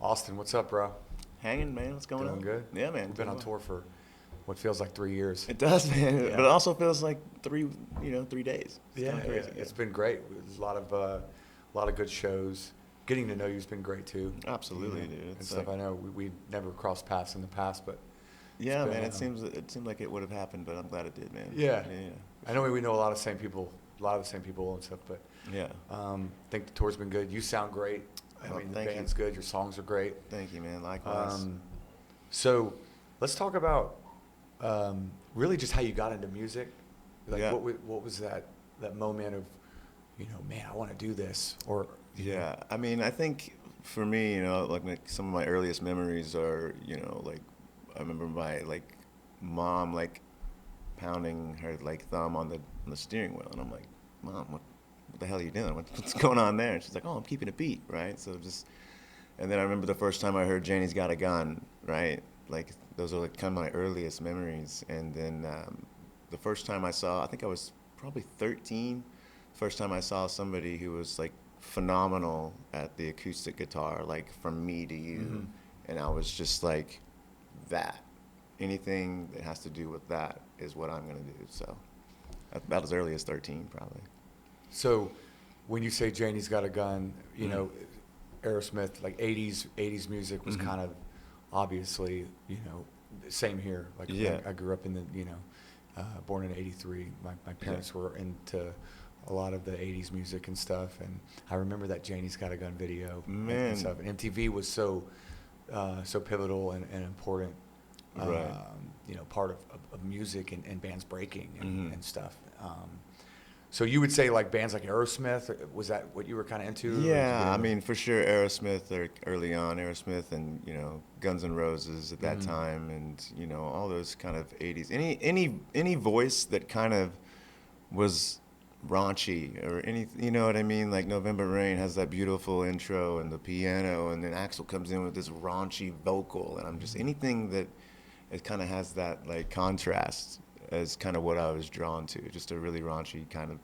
Austin, what's up, bro? Hanging, man. What's going Doing on? good? Yeah, man. We've been on doing tour for what feels like 3 years. It does, man. Yeah. But it also feels like 3 days. It's Yeah, kinda crazy. it's been great. There's a lot of good shows. Getting to know you's been great too. Absolutely, You know, dude. and It's stuff. like, I know we never crossed paths in the past, but yeah, been, man. It seemed like it would have happened, but I'm glad it did, man. yeah. Yeah. I know we know a lot of the same people, and stuff, but Yeah. I think the tour's been good. You sound great. I Oh, mean, the thank you. band's good. Your songs are great. Thank you, man. Likewise. So let's talk about really just how you got into music. Like, Yeah. what was that moment of, man, I want to do this? Or Yeah, I mean, I think for me, like some of my earliest memories are, like I remember my mom pounding her thumb on the steering wheel, and I'm like, Mom, what the hell are you doing? What's going on there? And she's like, Oh, I'm keeping a beat, right? And then I remember the first time I heard Janie's Got a Gun, right? Like those are kind of my earliest memories. And then the first time I think I was probably 13. First time I saw somebody who was phenomenal at the acoustic guitar, From Me to You. Mm-hmm. And I was just like, that. Anything that has to do with that is what I'm going to do. So about as early as 13, probably. So when you say Janie's Got a Gun, Aerosmith, 80s music was kind of obviously, same here. Yeah. I grew up in the, born in '83. My parents were into a lot of the 80s music and stuff, and I remember that Janie's Got a Gun video and stuff. And MTV was so pivotal and important, Right. part of music and bands breaking Mm-hmm. and stuff. So you would say bands like Aerosmith, was that what you were kind of into? Yeah, I mean, for sure, Aerosmith, early on, Aerosmith and, Guns N' Roses at that Mm-hmm. time, and, all those kind of 80s. Any voice that kind of was raunchy or any, you know what I mean? Like November Rain has that beautiful intro and the piano, and then Axl comes in with this raunchy vocal, and I'm just, anything that it kind of has that, contrast is kind of what I was drawn to, just a really raunchy kind of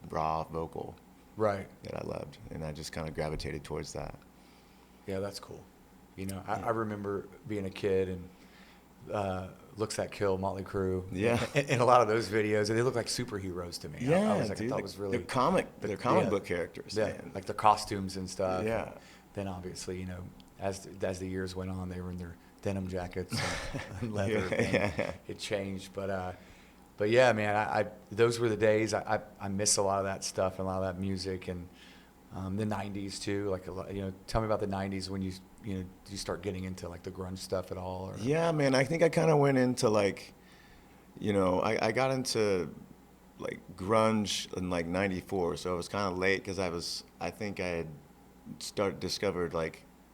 raw vocal. Right. That I loved, and I just kind of gravitated towards that. Yeah, that's cool. I remember being a kid and Looks That Kill, Motley Crue. Yeah. And a lot of those videos, they look like superheroes to me. Yeah, I dude, thought it was really they're comic book characters. Yeah, Man. like their costumes and stuff. Yeah. Then obviously, as the years went on, they were in their denim jackets and leather. Yeah. It changed, but yeah, man, I those were the days. I miss a lot of that stuff and a lot of that music, and the '90s too. Tell me about the '90s when you start getting into the grunge stuff at all? Or? Yeah, man. I think I kind of went into I got into grunge in '94, so I was kind of late because I think I had discovered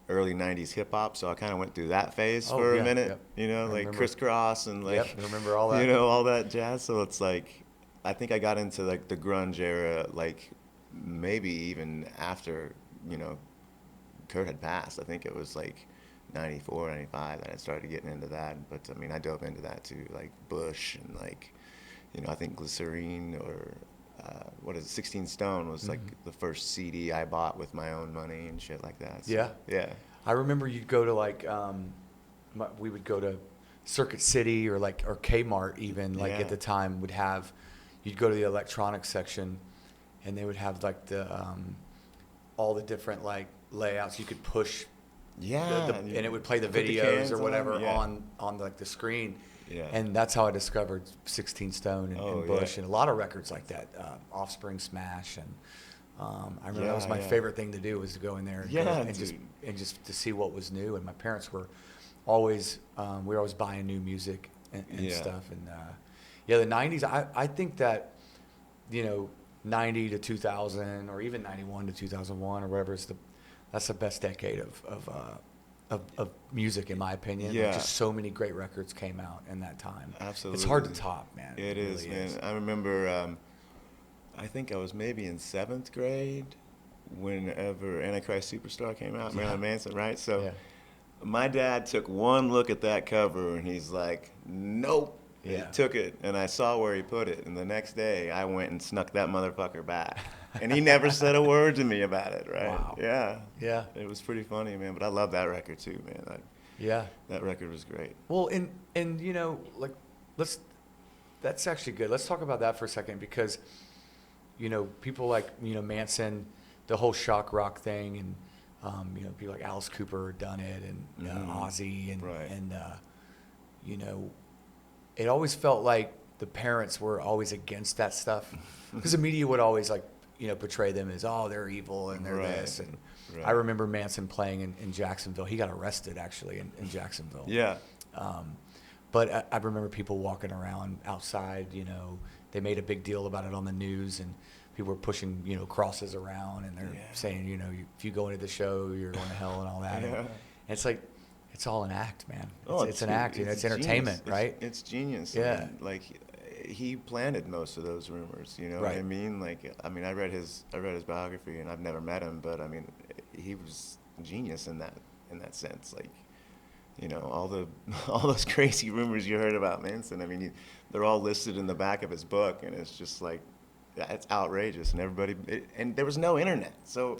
early '90s hip hop, so I kind of went through that phase for a minute. Yep. Crisscross and I remember all that. all that jazz. So it's I think I got into the grunge era maybe even after Kurt had passed. I think it was 94, 95 that I started getting into that. But I mean, I dove into that too, Bush and I think Glycerine or what is it, 16 Stone was the first CD I bought with my own money and shit like that. So, Yeah. Yeah. I remember you'd go to we would go to Circuit City or Kmart even Yeah. at the time you'd go to the electronics section and they would have the all the different layouts you could push. Yeah. And it would play the Put the videos cans or whatever on, on the screen. Yeah. And that's how I discovered 16 Stone and Bush and a lot of records like that. Offspring, Smash, and I remember that was my favorite thing to do was to go in there and just to see what was new. And my parents were always we were always buying new music and stuff. And the '90s. I think that 90 to 2000 or even 91 to 2001 or whatever that's the best decade of music in my opinion. Yeah. Just so many great records came out in that time. Absolutely. It's hard to top, man. It is, really man. I remember, I think I was maybe in 7th grade whenever Antichrist Superstar came out, Marilyn Manson, right? So my dad took one look at that cover and he's like, nope. Yeah. He took it and I saw where he put it. And the next day I went and snuck that motherfucker back. And he never said a word to me about it, right? Wow. Yeah. Yeah. It was pretty funny, man. But I love that record too, man. Yeah. That record was great. Well, and you know, like, that's actually good. Let's talk about that for a second, because, you know, people like, you know, Manson, the whole shock rock thing, and, you know, people like Alice Cooper done it, and Ozzy, and, right. and you know, it always felt like the parents were always against that stuff, because the media would always, like, you know, portray them as, oh, they're evil and they're this. And I remember Manson playing in Jacksonville. He got arrested, actually, in Jacksonville. Yeah. But I remember people walking around outside, you know, they made a big deal about it on the news, and people were pushing, you know, crosses around, and they're saying, you know, if you go into the show, you're going to hell and all that. And it's like, it's all an act, man. It's an act, you know, it's entertainment, right? It's genius. Yeah. Like, he planted most of those rumors, you know what I mean? Like, I mean, I read his biography, and I've never met him, but I mean, he was genius in that sense. Like, you know, all those crazy rumors you heard about Manson, I mean, they're all listed in the back of his book, and it's just like, it's outrageous, and and there was no internet, so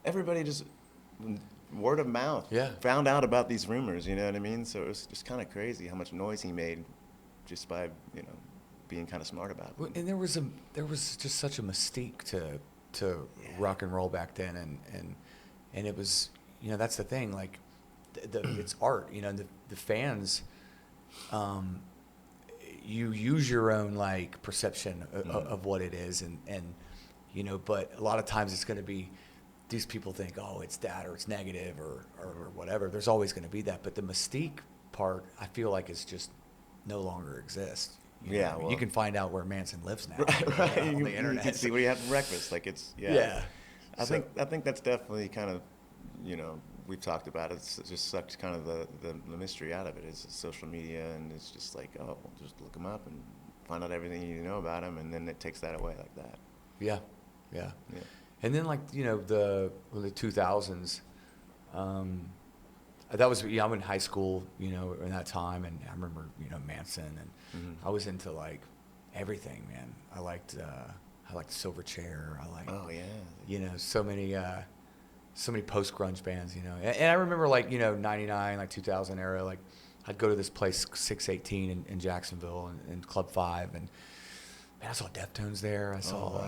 everybody just word of mouth found out about these rumors, you know what I mean? So it was just kind of crazy how much noise he made just by, you know, being kind of smart about it. Well, and there was just such a mystique to rock and roll back then, and it was, you know, that's the thing, like, it's art, you know, the fans, you use your own, like, perception of what it is, and you know, but a lot of times it's going to be, these people think, oh, it's that, or it's negative, or whatever. There's always going to be that, but the mystique part, I feel like, is just no longer exists. You know? Well, you can find out where Manson lives now, right? On the internet. You can see what he had for breakfast. Like, it's I think that's definitely kind of, you know, we've talked about it. It's just sucked kind of the mystery out of it. It's social media, and it's just like, oh, just look him up and find out everything you need to know about him, and then it takes that away like that. Yeah. And then, like, you know, the 2000s, that was, I'm in high school, you know, in that time, and I remember, you know, Manson, and I was into, like, everything, man. I liked Silverchair. I liked, you know, so many post-grunge bands, you know. And I remember, like, you know, 99, like 2000 era, like, I'd go to this place, 618 in Jacksonville, in Club 5, and man, I saw Deftones there. I saw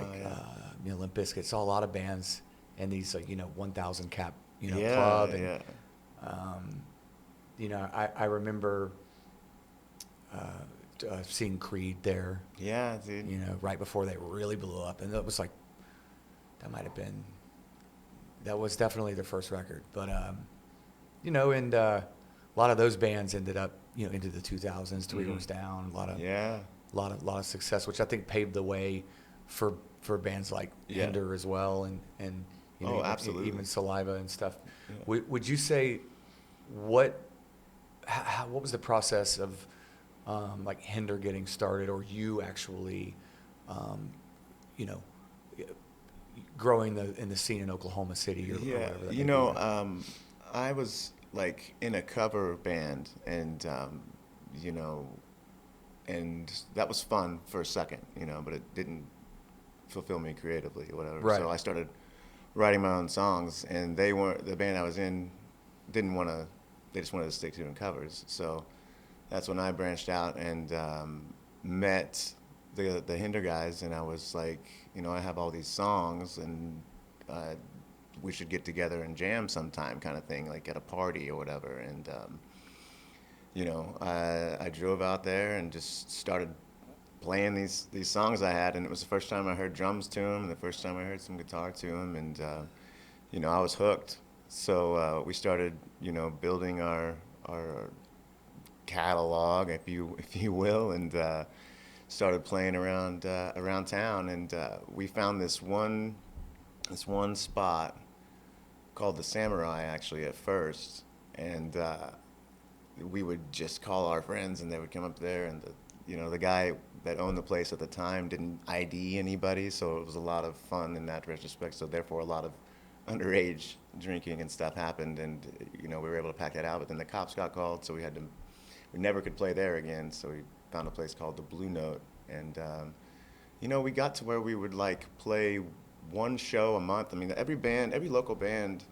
you know, Limp Bizkit. Saw a lot of bands in these, like, you know, 1,000 cap, you know, club. And, you know, I remember seeing Creed there. Yeah, dude. You know, right before they really blew up, and that was like, that was definitely their first record. But you know, and a lot of those bands ended up, you know, into the 2000s. Three Doors Down. A lot of success, which I think paved the way for bands like Hinder as well, and you know, absolutely. Even Saliva and stuff. Yeah. Would you say what was the process of like Hinder getting started, or you actually, you know, growing in the scene in Oklahoma City or whatever? You know, I was, like, in a cover band, and you know. And that was fun for a second, you know, but it didn't fulfill me creatively or whatever. Right. So I started writing my own songs, and the band I was in they just wanted to stick to doing covers. So that's when I branched out and met the Hinder guys, and I was like, you know, I have all these songs, and we should get together and jam sometime, kind of thing, like at a party or whatever. And you know, I drove out there and just started playing these songs I had, and it was the first time I heard drums to them, and the first time I heard some guitar to them, and you know, I was hooked. So we started, you know, building our catalog, if you will, and started playing around town, and we found this one spot called the Samurai, actually, at first, and we would just call our friends, and they would come up there, and the guy that owned the place at the time didn't ID anybody, so it was a lot of fun in that retrospect. So therefore, a lot of underage drinking and stuff happened, and you know, we were able to pack that out. But then the cops got called, so we never could play there again. So we found a place called the Blue Note, and you know, we got to where we would like play one show a month. I mean, every local band,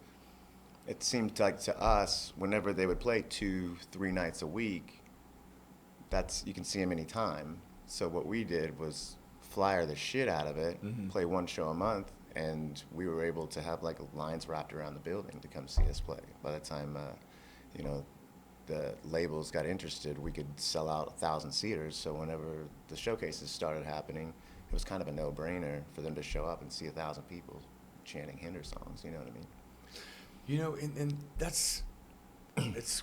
it seemed like to us, whenever they would play 2-3 nights a week, you can see them anytime. So what we did was flyer the shit out of it, play one show a month, and we were able to have like lines wrapped around the building to come see us play. By the time, the labels got interested, we could sell out 1,000 seaters. So whenever the showcases started happening, it was kind of a no-brainer for them to show up and see 1,000 people chanting Hinder songs. You know what I mean? You know, and that's, it's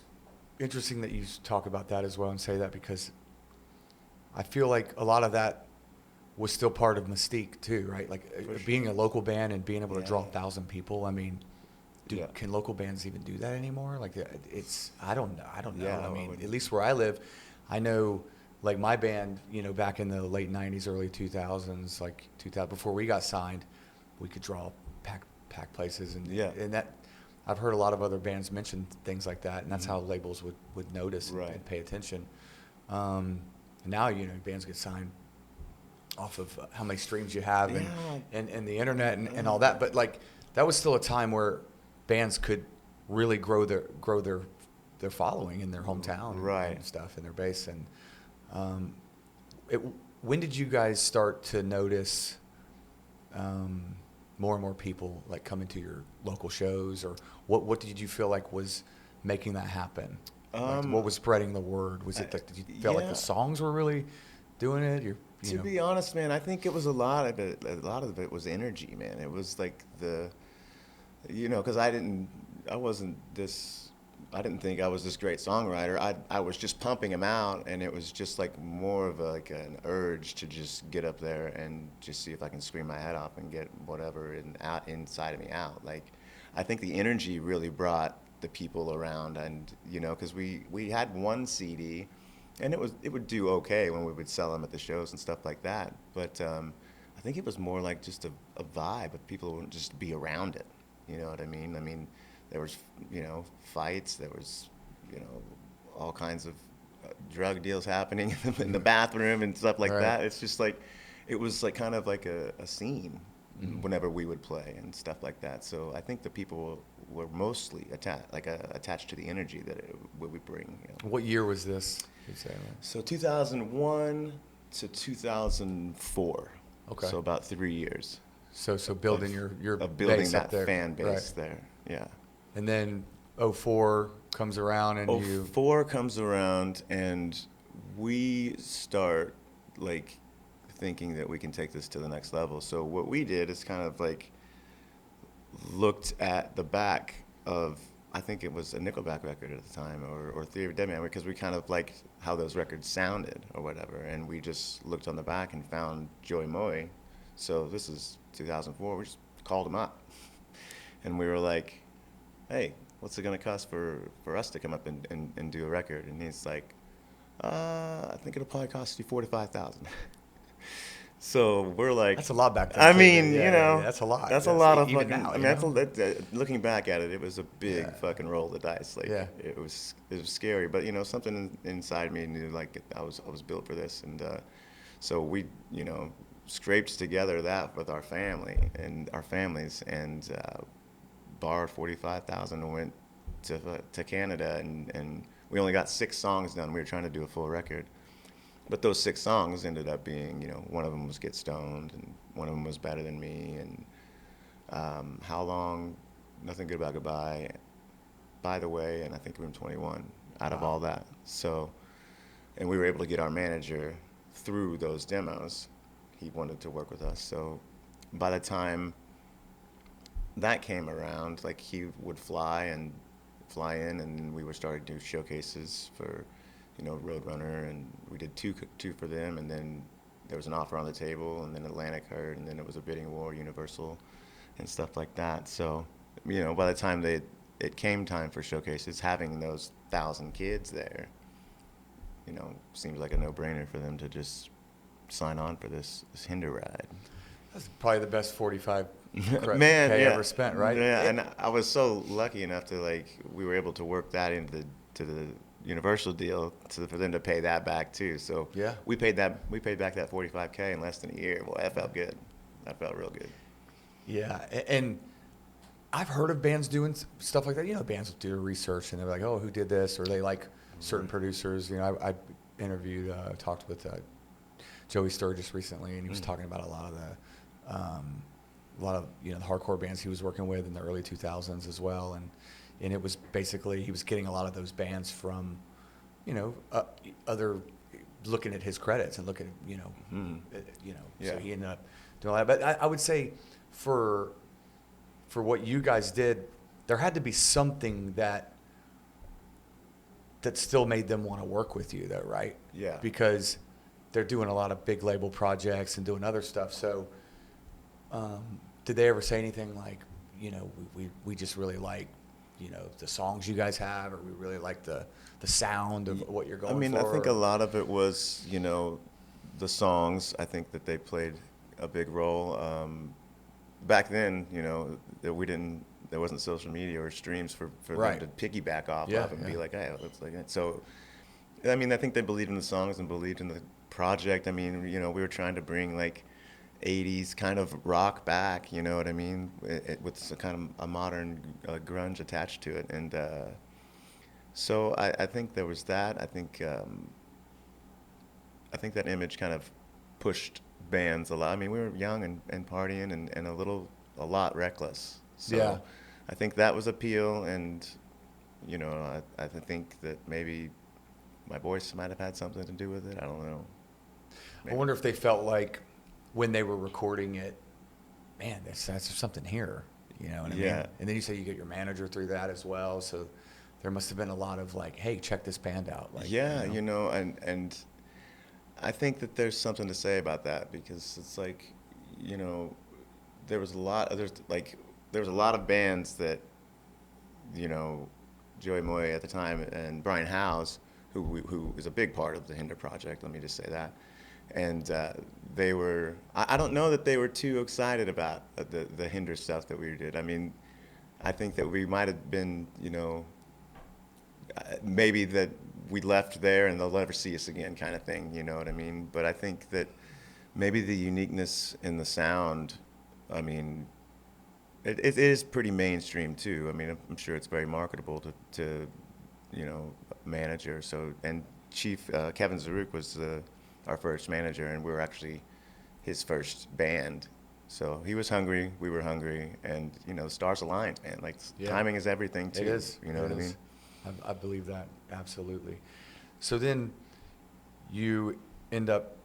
interesting that you talk about that as well and say that, because I feel like a lot of that was still part of mystique too, right? Like being a local band and being able to draw 1,000 people. I mean, can local bands even do that anymore? Like I don't know. I mean, at least where I live, I know, like my band, back in the late 90s, early 2000s, like 2000, before we got signed, we could draw pack places. And that, I've heard a lot of other bands mention things like that, and that's how labels would notice and pay attention. Now, bands get signed off of how many streams you have and the internet and all that. But like, that was still a time where bands could really grow their following in their hometown and stuff, and their base. And when did you guys start to notice more and more people like coming to your local shows, or what did you feel like was making that happen? Like, what was spreading the word? Was it like, did you feel like the songs were really doing it? To be honest, man, I think it was a lot of it was energy, man. It was like because I didn't think I was this great songwriter. I was just pumping them out, and it was just like more of an urge to just get up there and just see if I can scream my head off and get whatever inside of me out. Like, I think the energy really brought the people around, and because we had one CD, and it would do okay when we would sell them at the shows and stuff like that. But I think it was more like just a vibe of people who would just be around it. You know what I mean? I mean, there was, fights. There was, all kinds of drug deals happening in the bathroom and stuff like that. It's just like, it was like kind of like a scene whenever we would play and stuff like that. So I think the people were mostly attached to the energy that we bring. What year was this? So 2001 to 2004. Okay. So about 3 years. So building your building base that up there. fan base there, yeah. And then 04 comes around, and 04 comes around, and we start like thinking that we can take this to the next level. So what we did is kind of like looked at the back of, I think it was a Nickelback record at the time, or Theory of a Dead Man, because we kind of liked how those records sounded or whatever, and we just looked on the back and found Joy Moy. So this is 2004, we just called him up. And we were like, hey, what's it going to cost for us to come up and do a record? And he's like, I think it'll probably cost you $45,000. So we're like, that's a lot back then. I mean, that's a lot. That's a lot of even fucking. now, I mean, looking back at it, it was a big fucking roll of the dice. Like, it was scary, but something inside me knew like I was built for this, and so we scraped together that with our family and our families, and borrowed $45,000 and went to Canada, and we only got 6 songs done. We were trying to do a full record. But those 6 songs ended up being, one of them was Get Stoned, and one of them was Better Than Me, and How Long, Nothing Good About Goodbye, By the Way, and I think Room 21 out of all that. So, and we were able to get our manager through those demos. He wanted to work with us. So by the time that came around, like, he would fly in, and we were starting to do showcases for Roadrunner, and we did two for them, and then there was an offer on the table, and then Atlantic heard, and then it was a bidding war, Universal, and stuff like that. So, by the time it came time for showcases, having those 1,000 kids there, seems like a no-brainer for them to just sign on for this Hinder ride. That's probably the best 45 man ever spent, right? Yeah, and I was so lucky enough to we were able to work that into the Universal deal for them to pay that back too. So we paid back that $45K in less than a year. Well, that felt good. That felt real good. Yeah, and I've heard of bands doing stuff like that. You know, bands will do research and they're like, oh, who did this? Or they like certain producers. You know, I interviewed, talked with Joey Sturgis recently, and he was talking about a lot of you know, the hardcore bands he was working with in the early 2000s as well. And it was basically, he was getting a lot of those bands from, you know, other, looking at his credits and looking at, you know, so he ended up doing all that. But I would say for what you guys did, there had to be something that still made them want to work with you, though, right? Yeah. Because they're doing a lot of big label projects and doing other stuff. So, did they ever say anything like, you know, we just really like, you know, the songs you guys have, or we really like the sound of what you're going for? I mean, I think a lot of it was, you know, the songs. I think that they played a big role. Back then, you know, there wasn't social media or streams for right. them to piggyback off of and be like, hey, let's like it. So, I mean, I think they believed in the songs and believed in the project. I mean, you know, we were trying to bring like 80s kind of rock back, you know what I mean, with some kind of a modern grunge attached to it. And so I think there was that. I think that image kind of pushed bands a lot. I mean, we were young and partying and a lot reckless. So yeah. I think that was appeal, and you know, I think that maybe my voice might have had something to do with it. I don't know. Maybe. I wonder if they felt like when they were recording it, man, there's something here, you know what I mean? And then you say you get your manager through that as well, so there must have been a lot of like, hey, check this band out. Like, you know, and I think that there's something to say about that, because it's like, you know, there was a lot of bands that, you know, Joey Moy at the time and Brian Howes, who is a big part of the Hinder project, let me just say that. And they were, I don't know that they were too excited about the Hinder stuff that we did. I mean, I think that we might have been, you know, maybe that we left there and they'll never see us again kind of thing, you know what I mean? But I think that maybe the uniqueness in the sound, I mean, it is pretty mainstream too. I mean, I'm sure it's very marketable to you know, manager. So, and Chief Kevin Zaruk was our first manager, and we were actually his first band. So he was hungry, we were hungry, and you know, stars aligned, man. Like timing is everything too. It is. You know what I mean? I believe that, absolutely. So then you end up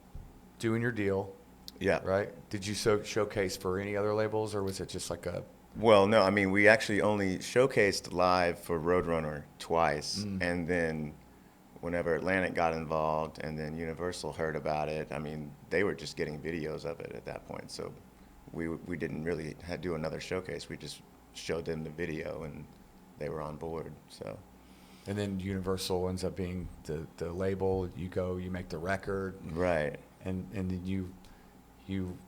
doing your deal. Yeah. Right? Did you showcase for any other labels, or was it just like a... Well, no, I mean, we actually only showcased live for Roadrunner twice, and then whenever Atlantic got involved and then Universal heard about it, I mean, they were just getting videos of it at that point, so we didn't really do another showcase. We just showed them the video, and they were on board, so... And then Universal ends up being the label. You go, you make the record. Right. And then you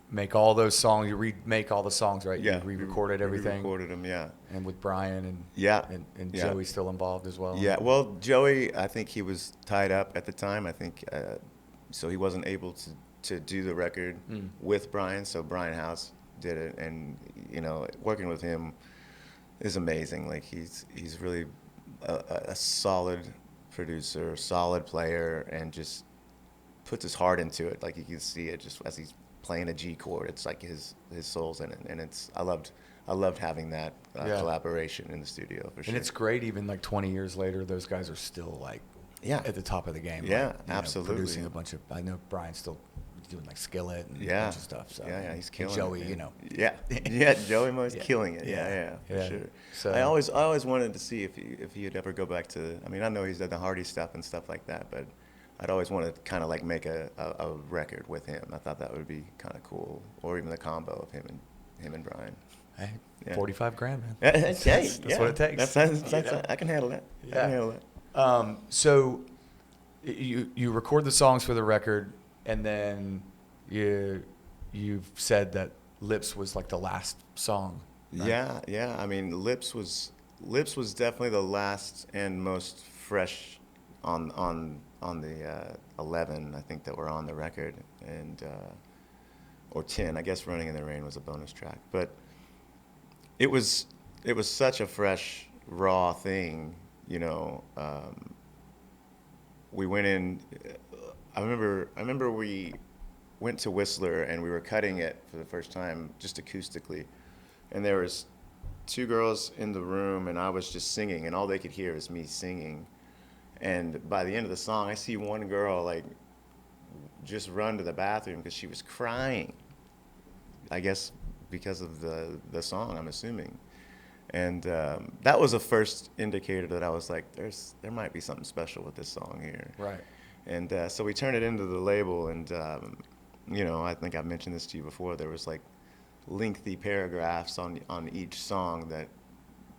make all those songs. You remake all the songs, right? Yeah. You re-recorded everything. Re-recorded them, yeah. And with Brian and and yeah. Joey still involved as well. Yeah. Well, Joey, I think he was tied up at the time. I think so he wasn't able to do the record with Brian. So Brian House did it, and you know, working with him is amazing. Like he's really a solid producer, solid player, and just puts his heart into it. Like you can see it just as he's playing a G chord. It's like his soul's in it, and I loved having that collaboration in the studio for sure. And it's great, even like 20 years later, those guys are still like at the top of the game. Yeah, like, absolutely. Producing a bunch of, I know Brian's still doing like Skillet and a bunch of stuff. So he's killing Joey, it. you know. Yeah, Joey Mo's killing it. Yeah, for sure. So I always wanted to see if he'd ever go back to. I mean, I know he's done the Hardy stuff and stuff like that, but I'd always wanted to kind of like make a record with him. I thought that would be kind of cool, or even the combo of him and Brian. Hey, 45 grand, man. That's what it takes. I can handle that. I can handle that. So you record the songs for the record, and then you've said that Lips was like the last song. Right? Yeah. I mean, Lips was definitely the last and most fresh on the 11, I think, that were on the record, and or 10. I guess Running in the Rain was a bonus track, but it was such a fresh, raw thing, you know. We went in. I remember we went to Whistler and we were cutting it for the first time, just acoustically, and there was 2 girls in the room, and I was just singing, and all they could hear is me singing. And by the end of the song, I see one girl like just run to the bathroom because she was crying. I guess because of the song, I'm assuming. And that was the first indicator that I was like, there might be something special with this song here. Right. And so we turned it into the label, and you know, I think I've mentioned this to you before. There was like lengthy paragraphs on each song that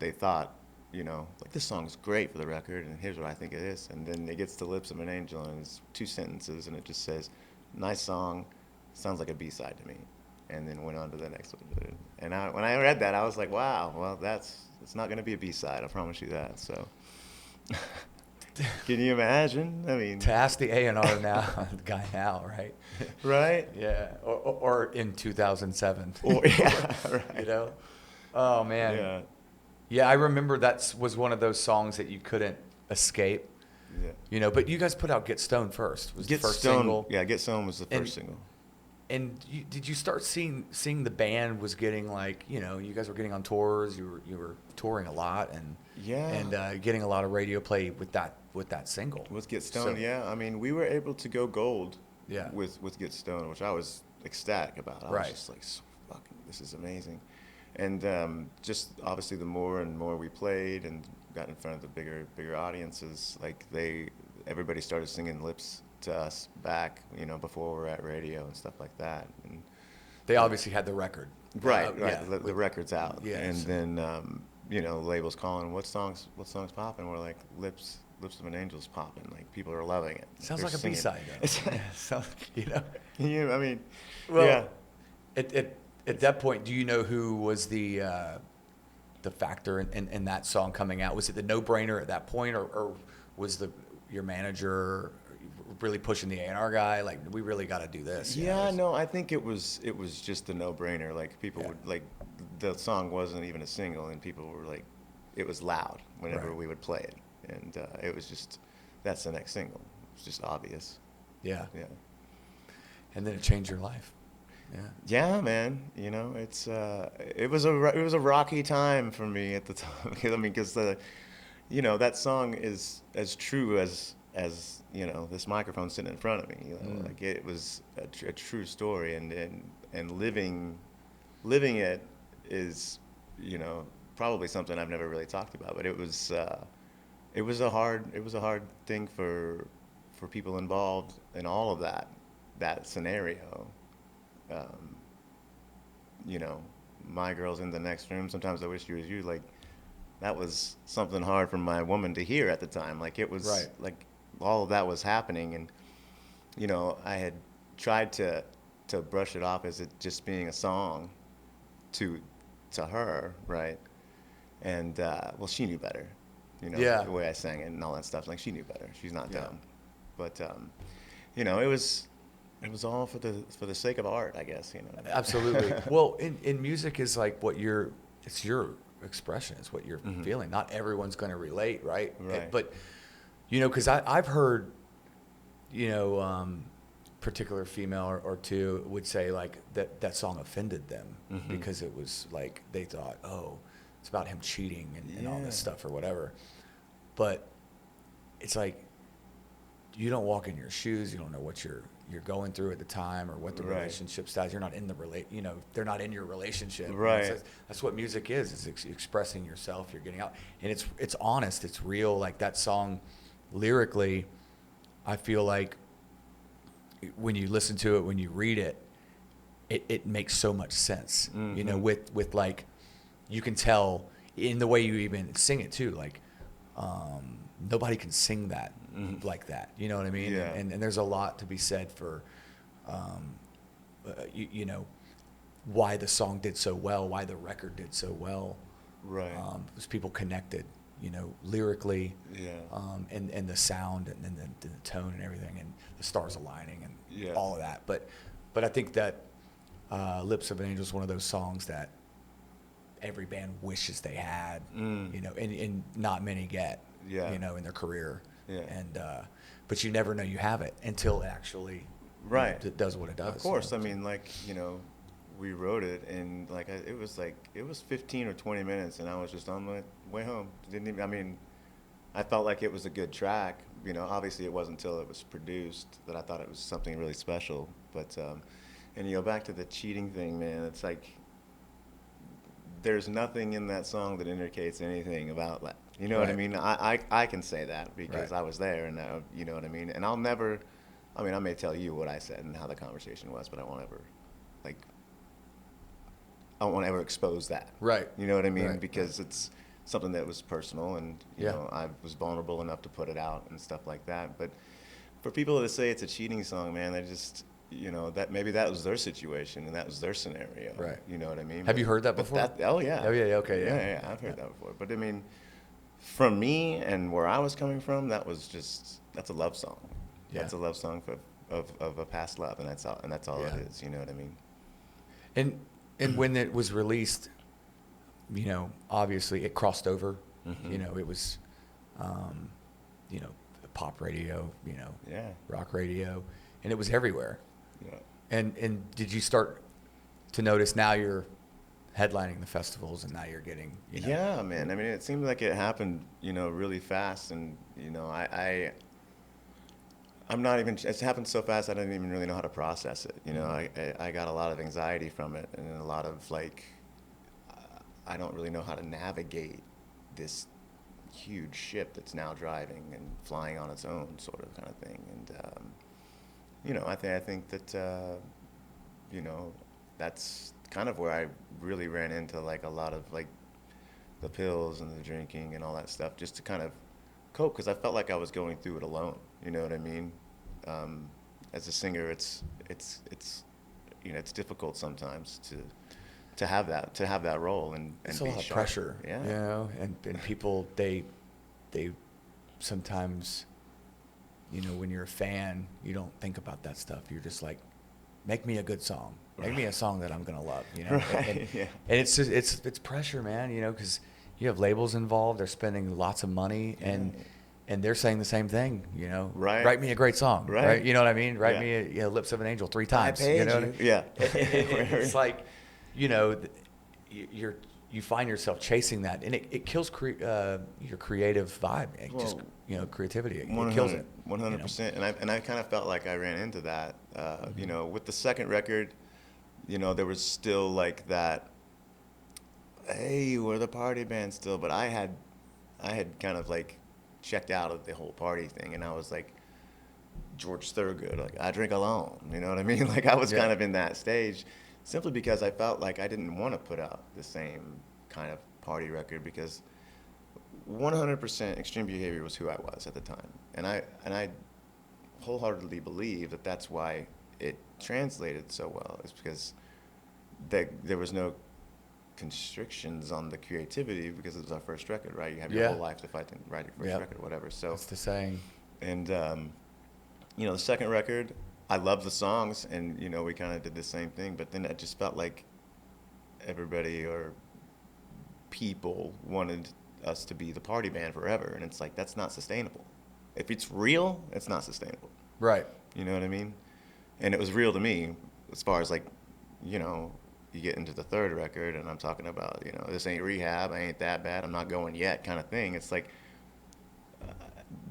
they thought, you know, like, this song's great for the record, and here's what I think it is. And then it gets to Lips of an Angel, and it's 2 sentences, and it just says, nice song, sounds like a B-side to me. And then went on to the next one. And when I read that, I was like, wow, well, it's not going to be a B-side, I promise you that. So can you imagine? I mean, to ask the A&R now, the guy now, right? Right? Yeah. Or in 2007. Or, yeah, right. You know? Oh, man. Yeah. Yeah, I remember that was one of those songs that you couldn't escape. Yeah. You know, but you guys put out Get Stoned first. Was Get the first Stoned, single. Yeah, Get Stoned was the first single. And did you start seeing the band was getting, like, you know, you guys were getting on tours, you were touring a lot, and getting a lot of radio play with that single. With Get Stoned, yeah. I mean, we were able to go gold. Yeah. With Get Stoned, which I was ecstatic about. I was just like, fucking, this is amazing. And just obviously the more and more we played and got in front of the bigger audiences, like everybody started singing Lips to us back, you know, before we were at radio and stuff like that. And they obviously had the record. Right. Yeah. The record's out. Yeah. And then, you know, labels calling, what songs popping? We're like, Lips of an Angel's popping. Like, people are loving it. Sounds They're like singing. a B-side, though. Sounds, you know. Yeah, I mean, well, yeah. At that point, do you know who was the factor in that song coming out? Was it the no-brainer at that point, or was your manager really pushing the A&R guy, like, we really got to do this? Yeah, no, I think it was just a no-brainer. Like, people would, like, the song wasn't even a single, and people were like, it was loud whenever we would play it, and it was just, that's the next single. It was just obvious. Yeah. Yeah. And then it changed your life. Yeah. Yeah, man. You know, it was a rocky time for me at the time. I mean, because you know, that song is as true as you know, this microphone sitting in front of me. You know, like, it was a true story, and living it is, you know, probably something I've never really talked about. But it was a hard thing for people involved in all of that scenario. You know, my girl's in the next room. Sometimes I wish she was you. Like, that was something hard for my woman to hear at the time. Like, it was like all of that was happening, and you know, I had tried to brush it off as it just being a song to her, right? And well, she knew better. You know, the way I sang it and all that stuff. Like, she knew better. She's not dumb. But you know, it was all for the sake of art, I guess, you know. Absolutely. Well, in music is like it's your expression, it's what you're feeling. Not everyone's going to relate, right? Right. But, you know, because I've heard, you know, particular female or two would say, like, that song offended them because it was like, they thought, oh, it's about him cheating and all this stuff or whatever. But it's like, you don't walk in your shoes, you don't know what you're going through at the time or what the relationship status. You're not in you know, they're not in your relationship. Right. You know, that's what music is expressing yourself. You're getting out, and it's honest, it's real. Like, that song, lyrically, I feel like when you listen to it, when you read it, it makes so much sense. You know, with like, you can tell in the way you even sing it too. Like, nobody can sing that like that. You know what I mean? Yeah. And there's a lot to be said for, you know, why the song did so well, why the record did so well. Right. Because people connected, you know, lyrically. Yeah. And the sound and the tone and everything, and the stars aligning and all of that. But I think that Lips of an Angel is one of those songs that every band wishes they had, you know, and not many get, you know, in their career. Yeah. And, but you never know you have it until it actually it does what it does. Of course. You know? I mean, like, you know, we wrote it and like, it was 15 or 20 minutes and I was just on my way home. I felt like it was a good track. You know, obviously it wasn't until it was produced that I thought it was something really special. But, and you know, back to the cheating thing, man, it's like, there's nothing in that song that indicates anything about that. You know what I mean? I can say that because I was there and you know what I mean? And I may tell you what I said and how the conversation was, but I won't ever, like, I won't ever expose that. Right. You know what I mean? Because it's something that was personal and, you know, I was vulnerable enough to put it out and stuff like that. But for people to say it's a cheating song, man, they just, you know, that maybe that was their situation and that was their scenario. Right. You know what I mean? Have you heard that before? Oh, yeah. Oh, yeah, okay, Yeah, I've heard that before. But, I mean, from me and where I was coming from, that's a love song. Yeah. That's a love song of a past love, and that's all it is. You know what I mean? And when it was released, you know, obviously it crossed over. You know, it was, you know, pop radio, you know, rock radio, and it was everywhere. Yeah. And did you start to notice now you're headlining the festivals and now you're getting, you know? Yeah, man. I mean, it seemed like it happened, you know, really fast, and you know, I'm not even. It's happened so fast I didn't even really know how to process it. You know, I got a lot of anxiety from it, and a lot of like, I don't really know how to navigate this huge ship that's now driving and flying on its own, sort of kind of thing. And you know, I think that you know, that's kind of where I really ran into like a lot of like the pills and the drinking and all that stuff, just to kind of cope, because I felt like I was going through it alone. You know what I mean? As a singer, it's you know, it's difficult sometimes to have that role and it's be a lot of sharp. pressure. Yeah. You know, and people they sometimes, you know, when you're a fan, you don't think about that stuff. You're just like, make me a good song. Make me a song that I'm gonna love. You know, and it's just, it's pressure, man. You know, because you have labels involved. They're spending lots of money and they're saying the same thing, you know. Right. Write me a great song. Right. You know what I mean? Write me a Lips of an Angel 3 times. I paid you know. You. Yeah. It's like, you know, you find yourself chasing that, and it kills your creative vibe. Just, you know, creativity. It kills it. 100%. You know? And I kind of felt like I ran into that. You know, with the second record, you know, there was still like that. Hey, we're the party band still, but I had kind of like checked out of the whole party thing, and I was like George Thorogood, like I drink alone, you know what I mean? Like I was kind of in that stage, simply because I felt like I didn't want to put out the same kind of party record, because 100% Extreme Behavior was who I was at the time, and I wholeheartedly believe that that's why it translated so well, is because there was no constrictions on the creativity, because it was our first record, right? You have your whole life to fight and write your first record or whatever. So that's the saying. And you know, the second record, I love the songs, and you know, we kind of did the same thing, but then it just felt like everybody or people wanted us to be the party band forever, and it's like, that's not sustainable. If it's real, it's not sustainable. Right. You know what I mean? And it was real to me, as far as like, you know, you get into the third record and I'm talking about, you know, this ain't rehab, I ain't that bad, I'm not going yet kind of thing. It's like,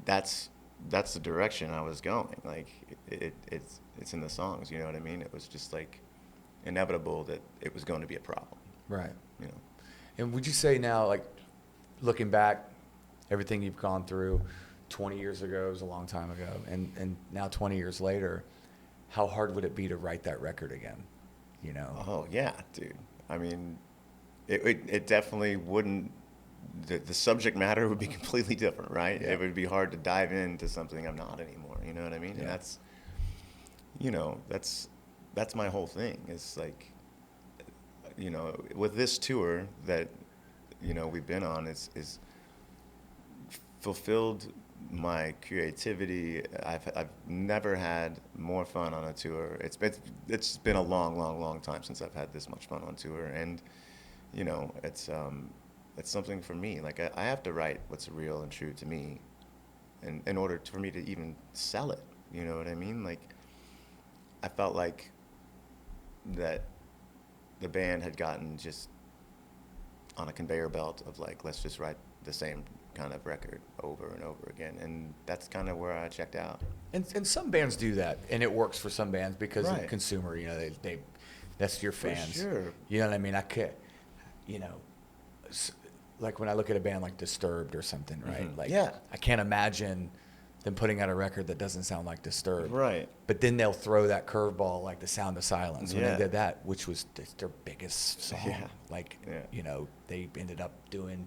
that's the direction I was going. Like, it's in the songs, you know what I mean? It was just like inevitable that it was going to be a problem. Right. You know. And would you say now, like, looking back, everything you've gone through 20 years ago was a long time ago, and now 20 years later, how hard would it be to write that record again? You know? Oh yeah, dude. I mean, it definitely wouldn't. The subject matter would be completely different, right? Yeah. It would be hard to dive into something I'm not anymore. You know what I mean? Yeah. And that's, you know, that's my whole thing. It's like, you know, with this tour that, you know, we've been on, is fulfilled my creativity. I've never had more fun on a tour. It's been a long time since I've had this much fun on tour, and you know, it's something for me. Like I have to write what's real and true to me, and in order for me to even sell it. You know what I mean? Like I felt like that the band had gotten just on a conveyor belt of like, let's just write the same kind of record over and over again, and that's kind of where I checked out. And some bands do that, and it works for some bands because Right. the consumer, you know, they that's your fans. For sure. You know what I mean? I could, you know, like when I look at a band like Disturbed or something, right? Mm-hmm. Like, yeah. I can't imagine them putting out a record that doesn't sound like Disturbed. Right. But then they'll throw that curveball like The Sound of Silence when Yeah. they did that, which was their biggest song. Yeah. Like, Yeah. you know, they ended up doing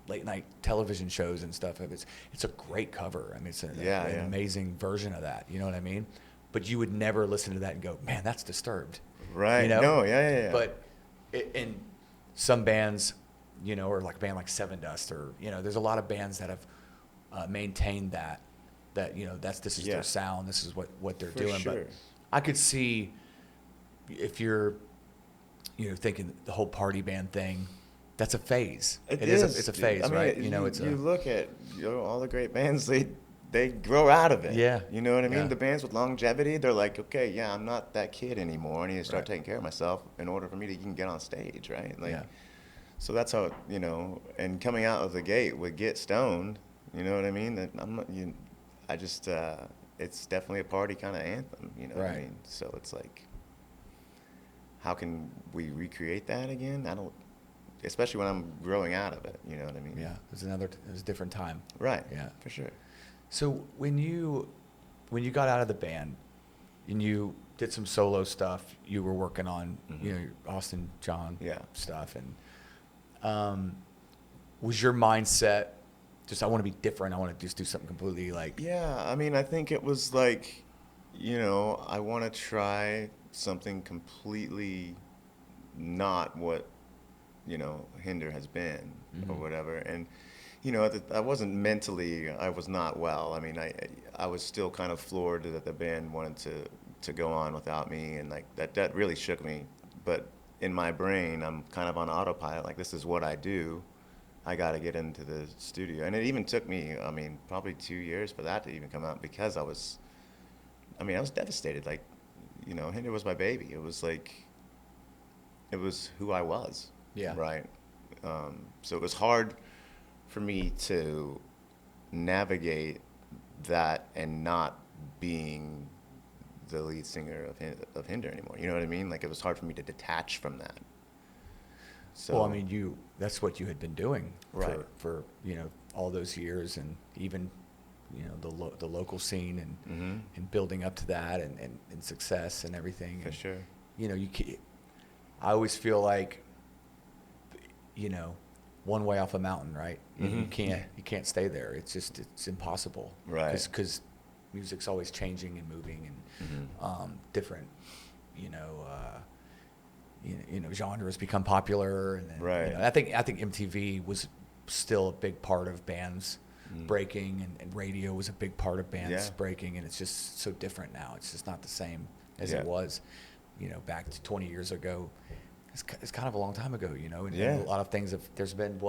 late night television shows and stuff. It's a great cover. I mean, it's an amazing version of that. You know what I mean? But you would never listen to that and go, man, that's Disturbed. Right. You know? No. Yeah. But in some bands, you know, or like a band like Seven Dust, or, you know, there's a lot of bands that have maintained that, you know, this is their sound, this is what they're doing. Sure. But I could see if you're, you know, thinking the whole party band thing, that's a phase. It is. It's a phase, I mean, right? You know, you look at, you know, all the great bands, they grow out of it. Yeah. You know what I mean? Yeah. The bands with longevity, they're like, okay, yeah, I'm not that kid anymore. I need to start Right. taking care of myself in order for me to even get on stage, right? Like, Yeah. so that's how, you know, and coming out of the gate with Get Stoned, you know what I mean? That I'm not, I just, it's definitely a party kind of anthem, you know what I Right. mean? So it's like, how can we recreate that again? I don't, especially when I'm growing out of it, you know what I mean? Yeah, it was a different time. Right. Yeah. For sure. So when you got out of the band and you did some solo stuff, you were working on, Mm-hmm. you know, your Austin John Yeah. stuff, and was your mindset just, I want to be different, I want to just do something completely like... Yeah, I mean, I think it was like, you know, I want to try something completely not what, you know, Hinder has been or whatever. And, you know, I wasn't mentally, I was not well. I mean, I was still kind of floored that the band wanted to go on without me, and like that really shook me. But in my brain, I'm kind of on autopilot, like this is what I do. I got to get into the studio. And it even took me, I mean, probably 2 years for that to even come out, because I was devastated. Like, you know, Hinder was my baby. It was like, it was who I was. Yeah. Right. So it was hard for me to navigate that and not being the lead singer of Hinder anymore. You know what I mean? Like, it was hard for me to detach from that. So, Well, I mean, that's what you had been doing Right. for you know, all those years, and even, you know, the local scene, and and building up to that, and success and everything. For and, sure. You know, I always feel like, you know, one way off a mountain, right? You can't stay there. It's impossible. Right. Because music's always changing and moving, and different, you know, genres become popular, and then, Right. you know, I think MTV was still a big part of bands breaking, and radio was a big part of bands breaking, and it's just so different now. It's just not the same as it was, you know, back to 20 years ago. It's kind of a long time ago, you know, and a lot of things there's been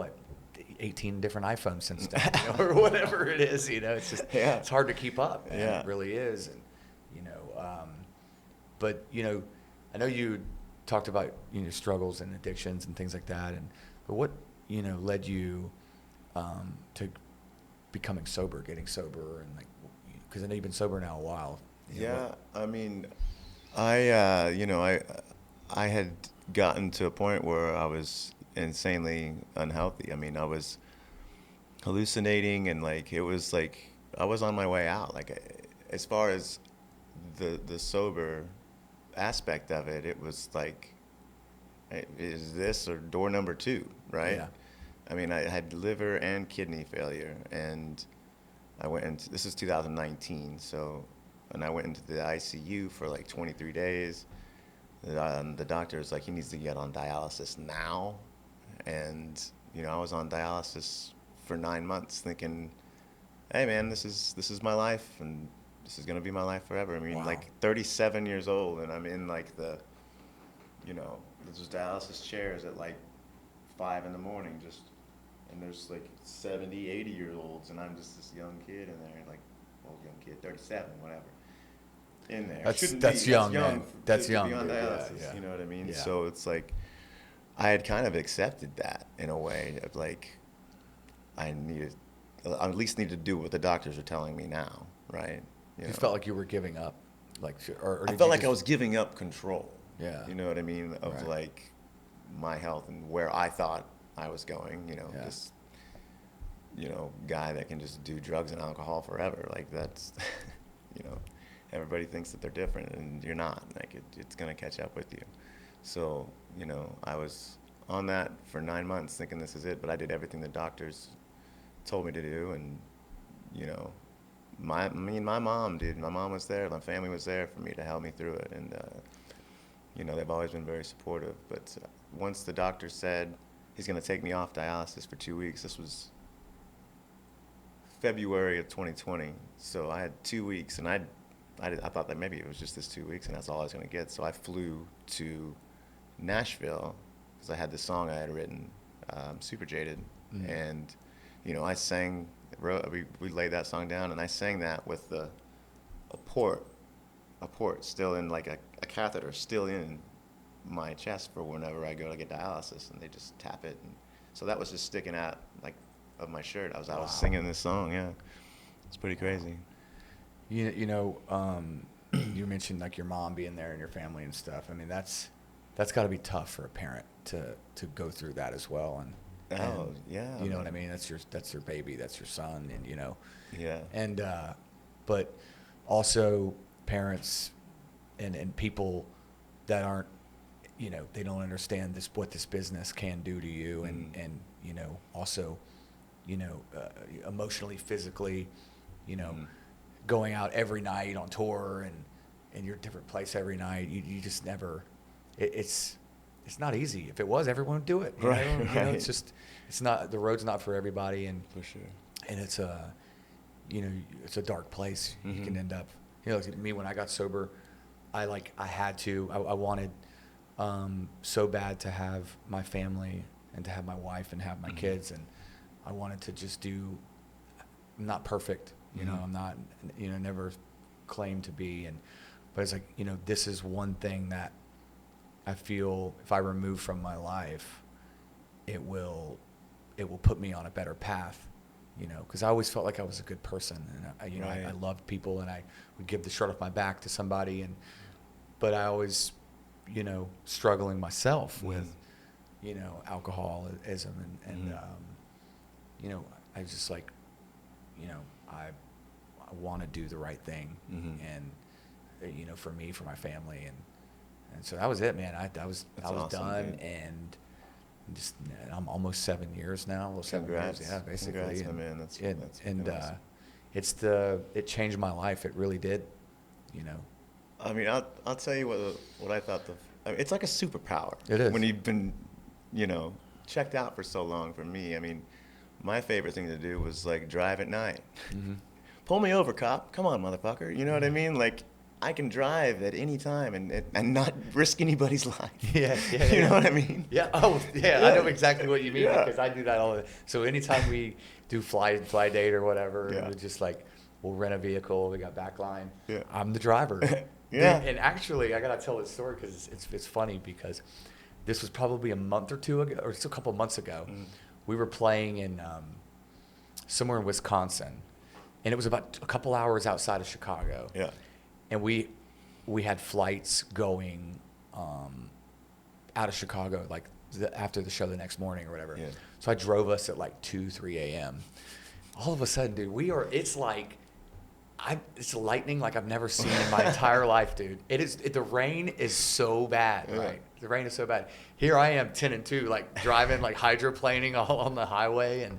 18 different iPhones since then, you know, or whatever it is, you know. It's just it's hard to keep up, man. Yeah. It really is. And, you know, but, you know, I know you talked about, you know, struggles and addictions and things like that, but what, you know, led you to becoming sober, getting sober, and like, because I know you've been sober now a while. You know, I mean, I you know, I had gotten to a point where I was insanely unhealthy. I mean, I was hallucinating, and like, it was like I was on my way out. Like, as far as the sober aspect of it, it was like, is this or door number 2, right? Yeah. I mean, I had liver and kidney failure, and I went into, this is 2019, and I went into the ICU for like 23 days. The doctor was like, he needs to get on dialysis now. And, you know, I was on dialysis for 9 months thinking, hey man, this is my life, and this is going to be my life forever. I mean, like 37 years old, and I'm in like the, you know, those dialysis chairs at like 5 in the morning, and there's like 70, 80-year-olds, and I'm just this young kid in there, like, well, young kid, 37, whatever, in there. That's young, man. That's young, to be on dialysis, yeah. you know what I mean? Yeah. So it's like, I had kind of accepted that in a way of like, I at least need to do what the doctors are telling me now, right? You felt like you were giving up, like, or I felt like I was giving up control. Yeah. You know what I mean? Of Right. like my health and where I thought I was going. Yeah. This, guy that can just do drugs and alcohol forever. Like that's, everybody thinks that they're different, and you're not. Like it's gonna catch up with you. So I was on that for 9 months, thinking this is it. But I did everything the doctors told me to do, and my mom did. My mom was there. My family was there for me to help me through it, and they've always been very supportive. But once the doctor said he's going to take me off dialysis for 2 weeks, this was February of 2020. So I had 2 weeks, and I thought that maybe it was just this 2 weeks, and that's all I was going to get. So I flew to Nashville because I had this song I had written, Super Jaded, Mm-hmm. and I sang. We laid that song down, and I sang that with a port still in, like a catheter still in my chest for whenever I go to get dialysis, and they just tap it, and so that was just sticking out like of my shirt. I was singing this song. Yeah, it's pretty crazy. You mentioned like your mom being there and your family and stuff. I mean, that's got to be tough for a parent to go through that as well. And yeah, you know what I mean? That's your baby, that's your son, and Yeah. And but also parents and people that aren't, they don't understand what this business can do to you, and also, emotionally, physically, going out every night on tour and you're a different place every night. You just never. It's not easy. If it was, everyone would do it. Right. It's not, the road's not for everybody, and For sure. and it's a dark place. Mm-hmm. You can end up, like me when I got sober, I wanted so bad to have my family and to have my wife and have my Mm-hmm. kids, and I wanted to just do. I'm not perfect, Mm-hmm. I'm not, never claimed to be, but it's like, this is one thing that I feel if I remove from my life, it will put me on a better path, because I always felt like I was a good person, and I loved people, and I would give the shirt off my back to somebody, but I always, struggling myself with, alcoholism, and Mm-hmm. I was just like, I want to do the right thing, Mm-hmm. and for me, for my family, and so that was it, man. I was awesome, done, dude. and I'm almost 7 years now. Well, 7 Congrats. years, yeah, basically. Congrats, and, man. That's awesome. It changed my life. It really did. I mean, I'll tell you what I thought it's like a superpower. It is. When you've been, checked out for so long. For me, I mean, my favorite thing to do was like drive at night. Mm-hmm. Pull me over, cop. Come on, motherfucker. You know what I mean? Like, I can drive at any time and not risk anybody's life. Yeah. You know what I mean? Yeah. Oh, yeah. I know exactly what you mean, Yeah. because I do that all the. So anytime we do fly date or whatever, Yeah. we're just like, we'll rent a vehicle. We got backline. Yeah. I'm the driver. Yeah. Dude, and actually, I gotta tell this story because it's funny, because this was probably a month or two ago, or just a couple of months ago. Mm. We were playing in somewhere in Wisconsin, and it was about a couple hours outside of Chicago. Yeah. And we had flights going out of Chicago, like after the show the next morning or whatever. Yeah. So I drove us at like 2, 3 a.m. All of a sudden, dude, it's like, it's lightning like I've never seen in my entire life, dude. The rain is so bad, Yeah. right? The rain is so bad. Here I am, 10 and 2, like driving, like hydroplaning all on the highway,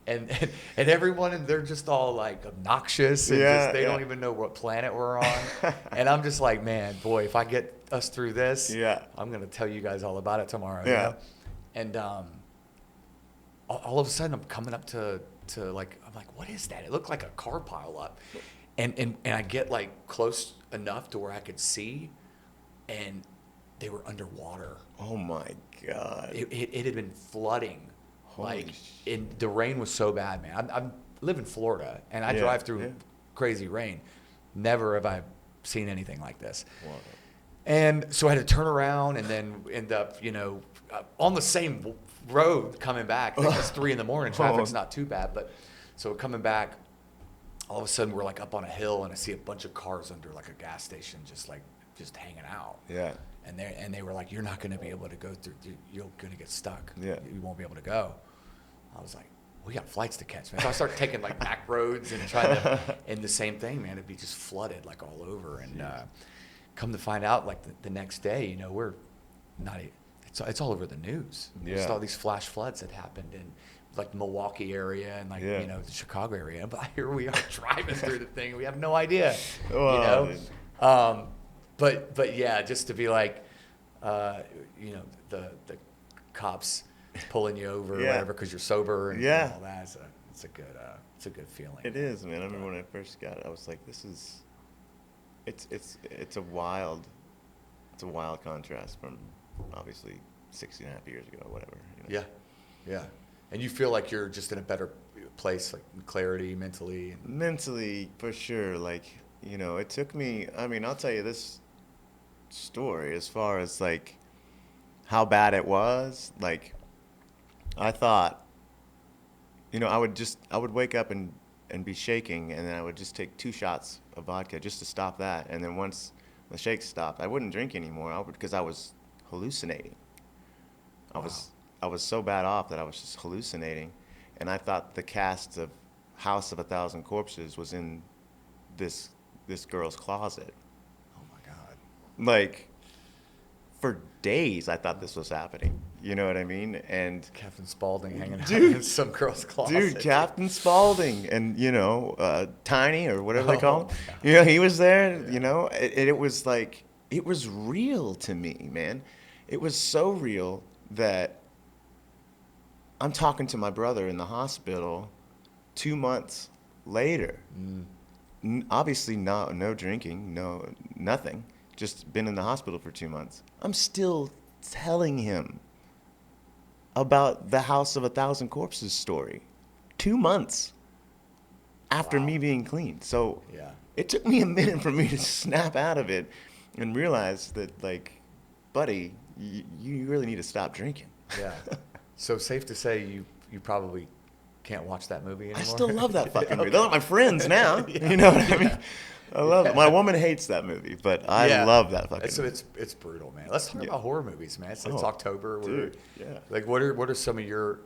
and everyone, and they're just all like obnoxious, and they don't even know what planet we're on. And I'm just like, man, boy, if I get us through this, I'm gonna tell you guys all about it tomorrow. Yeah. And all of a sudden, I'm coming up to like, I'm like, what is that? It looked like a car pile up, and I get like close enough to where I could see, and they were underwater. Oh my God. It had been flooding. Holy The rain was so bad, man. I live in Florida, and I drive through crazy rain. Never have I seen anything like this. Wow. And so I had to turn around and then end up, on the same road coming back. I think it's 3 a.m. Traffic's not too bad, but so coming back, all of a sudden we're like up on a hill, and I see a bunch of cars under like a gas station, just hanging out. Yeah. And they were like, "You're not going to be able to go through. You're going to get stuck. Yeah. You won't be able to go." I was like, "We got flights to catch, man." So I started taking like back roads and trying to, and the same thing, man. It'd be just flooded like all over. And come to find out, like the next day, we're not. It's all over the news. Yeah. Just all these flash floods that happened in like the Milwaukee area and like the Chicago area. But here we are driving through the thing. We have no idea. But yeah, just to be like, the cops pulling you over or whatever because you're sober and all that. It's a good feeling. It is, man. I remember when I first got it, I was like, it's a wild contrast from obviously 16.5 years ago, or whatever. Yeah. And you feel like you're just in a better place, like clarity, mentally. Mentally, for sure. Like, it took me. I mean, I'll tell you this story as far as like how bad it was. Like, I thought, I would wake up and be shaking, and then I would just take 2 shots of vodka just to stop that. And then once the shakes stopped, I wouldn't drink anymore because I was hallucinating. I was so bad off that I was just hallucinating, and I thought the cast of House of 1,000 Corpses was in this girl's closet. Oh my God! Like, for days I thought this was happening. You know what I mean? And Captain Spaulding hanging out in some girl's closet. Dude, Captain Spaulding, and Tiny or whatever they call him. He was there. Yeah. It was like, it was real to me, man. It was so real that I'm talking to my brother in the hospital 2 months later. Obviously, no drinking, nothing. Just been in the hospital for 2 months. I'm still telling him about the House of 1,000 Corpses story 2 months after me being clean. So it took me a minute for me to snap out of it and realize that, like, buddy, you really need to stop drinking. Yeah. So safe to say you probably can't watch that movie anymore? I still love that fucking movie. They're like my friends now. You know what I mean? I love it. My woman hates that movie, but I love that fucking movie. It's brutal, man. Let's talk about horror movies, man. It's October. Dude, Like, what are some of your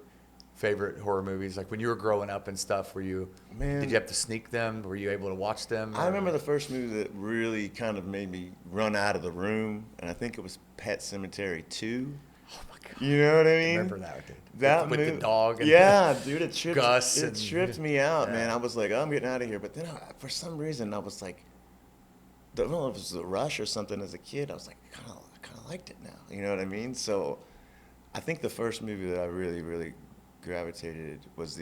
favorite horror movies? Like, when you were growing up and stuff, did you have to sneak them? Were you able to watch them? I remember the first movie that really kind of made me run out of the room, and I think it was Pet Sematary 2. Oh my God. You know what I mean? I remember that, dude. That with the dog. And dude, it tripped Gus. It tripped me out, man. I was like, I'm getting out of here. But then for some reason, I was like, I don't know if it was the rush or something as a kid. I was like, I kind of liked it now. You know what I mean? So I think the first movie that I really, really gravitated towards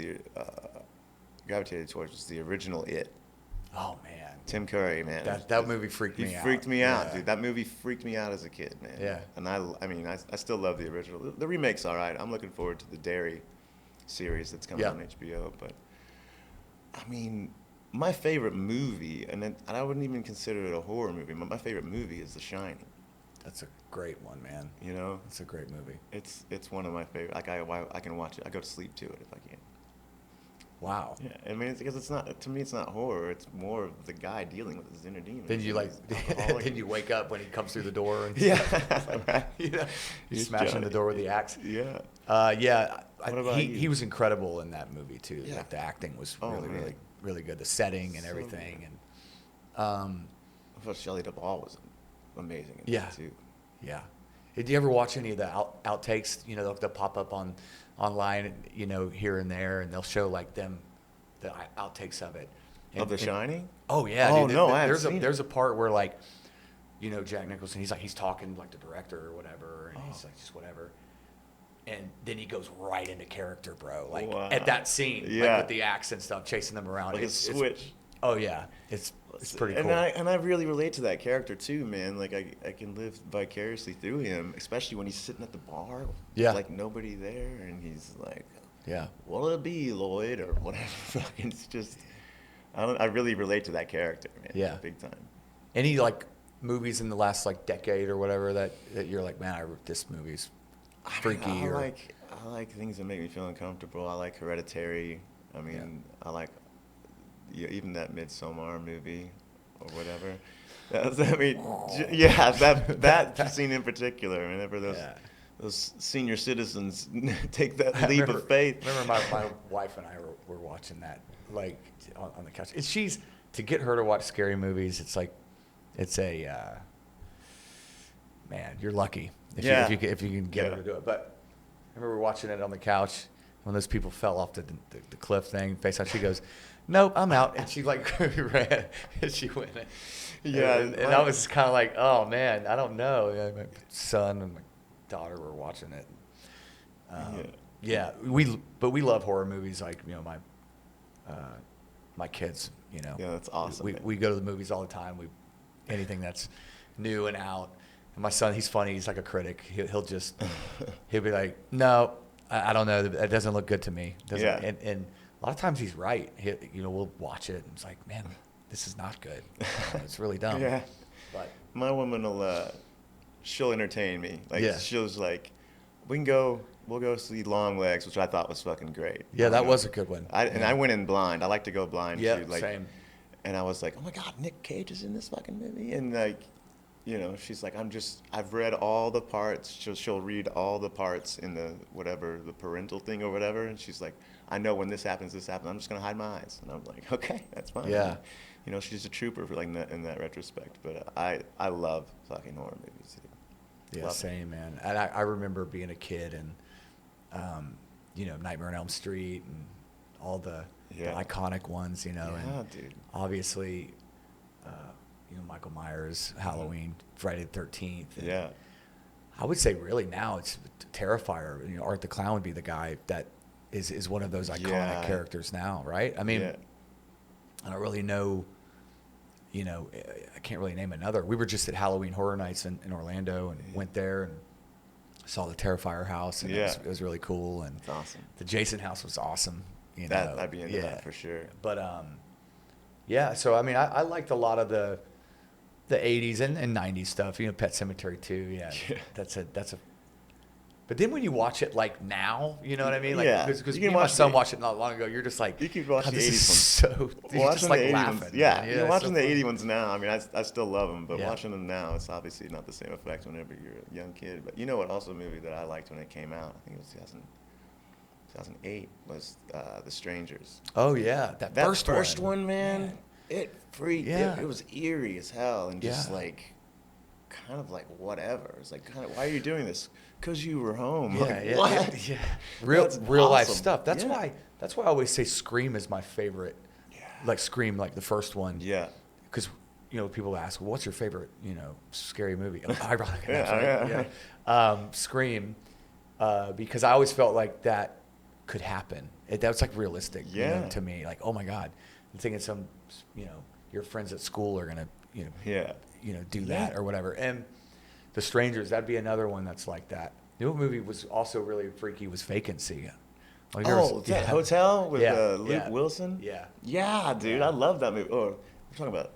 was the original It. Oh, man. Tim Curry, man. That movie freaked me out. He freaked me out, dude. That movie freaked me out as a kid, man. Yeah. And I still love the original. The remake's all right. I'm looking forward to the Derry series that's coming on HBO. But, I mean, my favorite movie, and I wouldn't even consider it a horror movie, but my favorite movie is The Shining. That's a great one, man. It's a great movie. It's one of my favorite. Like, I can watch it. I go to sleep to it if I can. Wow. Yeah, I mean, because it's not, to me, it's not horror. It's more of the guy dealing with his inner demons. Then you wake up when he comes through the door and right. He's smashing the door with the axe. Yeah. What about you? He was incredible in that movie too. Yeah. Like, the acting was really, really good. The setting and everything, good. and I thought Shelley Duvall was amazing in that too. Yeah. Did you ever watch any of the outtakes? They'll pop up online, here and there, and they'll show like the outtakes of it. Of The Shining? Oh yeah. Oh dude, no, I haven't seen it. There's a part where like, Jack Nicholson, he's talking like the director or whatever, and he's like just whatever, and then he goes right into character, bro. Like at that scene, like with the axe and stuff, chasing them around. Like a switch. Oh yeah, it's pretty cool. And I really relate to that character too, man. Like I can live vicariously through him, especially when he's sitting at the bar. Yeah. With, like nobody there, and he's like, yeah, what'll it be, Lloyd, or whatever. It's just, I really relate to that character, man. Yeah. Big time. Any like movies in the last like decade or whatever that you're like, man, this movie's freaky. I like things that make me feel uncomfortable. I like Hereditary. I mean, I like even that Midsommar movie or whatever. That scene in particular. Whenever those senior citizens take that leap of faith. Remember my wife and I were watching that like on the couch. And she's, to get her to watch scary movies, it's like, it's a man, you're lucky if you can get her to do it. But I remember watching it on the couch when those people fell off the cliff thing. Face out, she goes, "Nope, I'm out," and she like ran and she went. Yeah, and I was kind of like, "Oh man, I don't know." My son and my daughter were watching it. We love horror movies. Like my kids, Yeah, that's awesome. We go to the movies all the time. Anything that's new and out. And my son, he's funny. He's like a critic. He'll be like, "No, I don't know. That doesn't look good to me." And a lot of times he's right. We'll watch it and it's like, man, this is not good. It's really dumb. Yeah. But my woman she'll entertain me. She'll just like, we'll go see Long Legs, which I thought was fucking great. Yeah, that was a good one. I went in blind. I like to go blind too. Like, same. And I was like, oh my God, Nick Cage is in this fucking movie. And like, she's like, I've read all the parts. She'll read all the parts in the parental thing or whatever. And she's like, I know when this happens. I'm just going to hide my eyes. And I'm like, okay, that's fine. Yeah. She's a trooper for like in that retrospect. But I love fucking horror movies too. Yeah, same, man. And I remember being a kid and, Nightmare on Elm Street and all the iconic ones, and dude. obviously, Michael Myers, Halloween, Friday the 13th. Yeah. I would say really now it's Terrifier. Art the Clown would be the guy that is one of those iconic characters now, right? I mean, I don't really know, I can't really name another. We were just at Halloween Horror Nights in Orlando and went there and saw the Terrifier house, and it was really cool. And it's awesome. The Jason house was awesome. I'd be into that for sure. But so I mean, I liked a lot of the 80s and 90s stuff. Pet Sematary 2. Yeah. That's a. But then when you watch it like now, you know what I mean? Like, because me and my son watched it not long ago. You're just like, you keep watching the 80s ones. So you're just like laughing. You're watching the 80 ones now. I mean, I still love them, but watching them now, it's obviously not the same effect whenever you're a young kid. But what also a movie that I liked when it came out, I think it was 2008, was The Strangers. Oh yeah, that first one, man. It freaked. It was eerie as hell, and just like, kind of like whatever. It's like, kind of, why are you doing this? Because you were home. What? Real life stuff. That's why I always say Scream is my favorite. Yeah. Like Scream, like the first one. Yeah. Because people ask, well, what's your favorite scary movie? Ironic. Scream, because I always felt like that could happen. That was like realistic. To me, like, oh my God, I'm thinking some your friends at school are gonna do that or whatever. And The Strangers, that'd be another one that's like that. The new movie was also really freaky. Was Vacancy. Like that hotel with Luke Wilson. Yeah. Yeah, dude, I love that movie. Oh, we're talking about.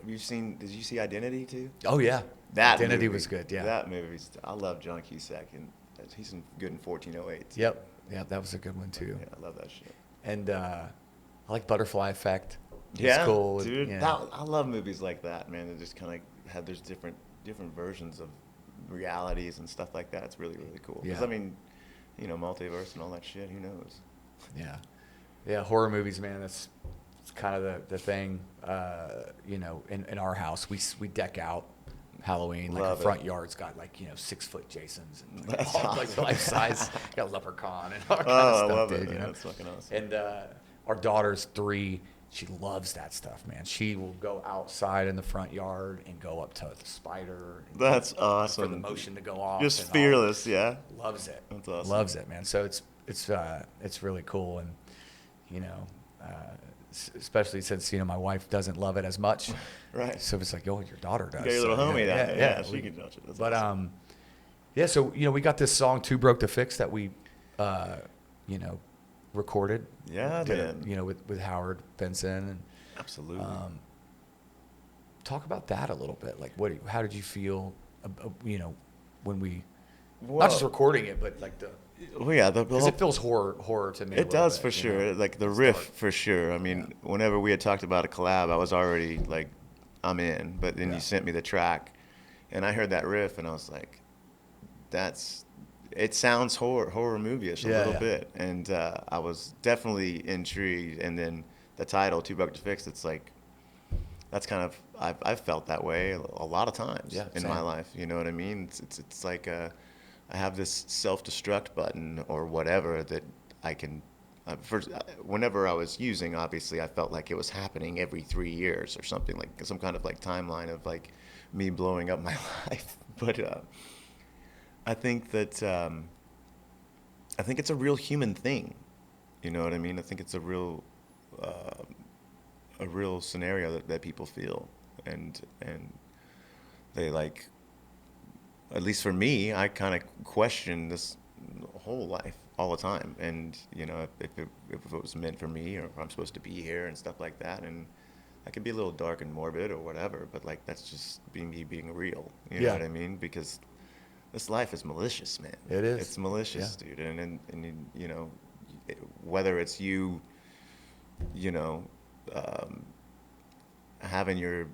Did you see Identity too? Oh yeah. That Identity movie was good. Yeah. That movie. I love John Cusack, and he's good in 1408. Too. Yep. Yeah, that was a good one too. Yeah, I love that shit. And I like Butterfly Effect. It's cool. Dude. I love movies like that, man. They just kind of have there's different versions of realities and stuff like that. It's really, really cool. Because I mean, multiverse and all that shit. Who knows? Yeah. Horror movies, man. That's kind of the thing. In our house, we deck out Halloween. Like the front yard's got 6-foot Jasons and that's like life size. Got a leprechaun and all kind of stuff, I love dude. It, That's fucking awesome. And our daughter's 3. She loves that stuff, man. She will go outside in the front yard and go up to the spider. That's awesome. For the motion to go off. Just fearless, Loves it. That's awesome. Loves it, man. So it's really cool, and especially since, my wife doesn't love it as much. Right. So it's like, oh, your daughter does. You got your little homie down there. Yeah, she we, can touch it. That's but, awesome. yeah, so, we got this song, Too Broke to Fix, that we, recorded. Yeah, man. With Howard Benson. And, absolutely. Talk about that a little bit. Like, how did you feel, when we, Well, not just recording it, but like because it feels horror to me. It does, for sure. You know? Like the riff, for sure. I mean, whenever we had talked about a collab, I was already like, I'm in. But then you sent me the track, and I heard that riff, and I was like, it sounds horror movie-ish a little bit. And I was definitely intrigued. And then the title, Too Broke to Fix, it's like, that's kind of, I've felt that way a lot of times in my life. You know what I mean? It's like I have this self-destruct button or whatever that I can, whenever I was using, obviously I felt like it was happening every 3 years or something, like some kind of like timeline of like me blowing up my life. But I think that, I think it's a real human thing. You know what I mean? I think it's a real scenario that people feel, and they like, at least for me, I kind of question this whole life all the time, and if it was meant for me, or if I'm supposed to be here and stuff like that. And I could be a little dark and morbid or whatever, but like that's just me being real. You know what I mean? Because this life is malicious, man. It is. It's malicious, dude. And whether it's you, having your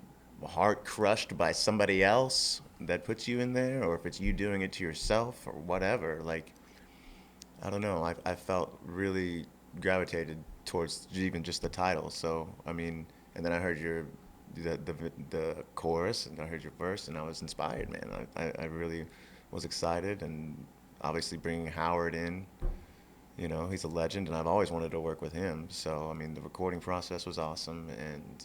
heart crushed by somebody else that puts you in there, or if it's you doing it to yourself or whatever, like, I don't know. I felt really gravitated towards even just the title. So, I mean, and then I heard the chorus, and I heard your verse, and I was inspired, man. I really was excited, and obviously bringing Howard in, he's a legend, and I've always wanted to work with him. So, I mean, the recording process was awesome, and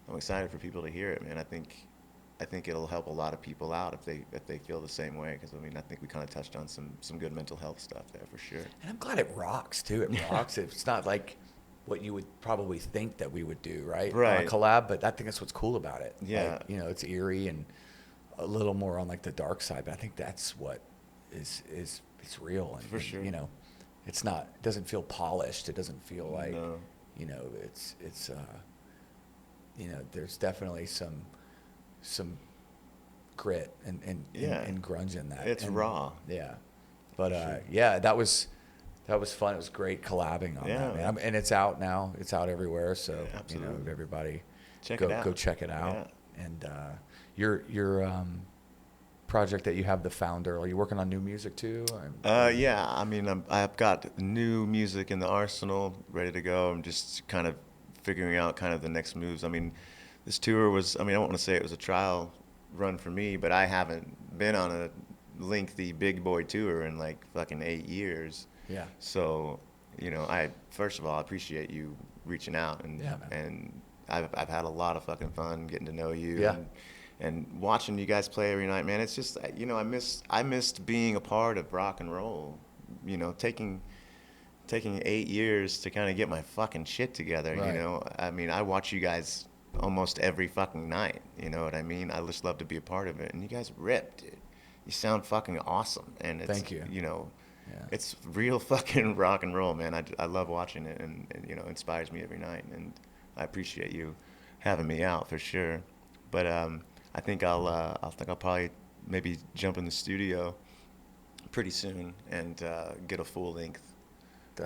I'm excited for people to hear it, man. I think it'll help a lot of people out if they feel the same way, because I mean, I think we kind of touched on some good mental health stuff there for sure. And I'm glad it rocks too. It rocks. It's not like what you would probably think that we would do, right? Right. On a collab, but I think that's what's cool about it. Yeah. Like, it's eerie and a little more on like the dark side, but I think that's what is it's real. And, for sure. It's not. It doesn't feel polished. It doesn't feel like it's there's definitely some grit and grunge in that. It's raw. Yeah. But that was fun. It was great collabing on that, man. And it's out now. It's out everywhere. So everybody go check it out. Yeah. And your project that you have, The Founder, are you working on new music too? Yeah. I mean, I've got new music in the arsenal ready to go. I'm just kind of figuring out kind of the next moves. I mean, this tour was, I don't want to say it was a trial run for me, but I haven't been on a lengthy big boy tour in like fucking 8 years. Yeah. So, I first of all appreciate you reaching out, and I've had a lot of fucking fun getting to know you and watching you guys play every night, man. It's just, I missed being a part of rock and roll, taking 8 years to kind of get my fucking shit together. Right. I mean, I watch you guys almost every fucking night. You know what I mean? I just love to be a part of it. And you guys rip, dude. You sound fucking awesome. And it's, thank you. It's real fucking rock and roll, man. I love watching it, and it inspires me every night. And I appreciate you having me out for sure. But I think I'll probably maybe jump in the studio pretty soon and get a full length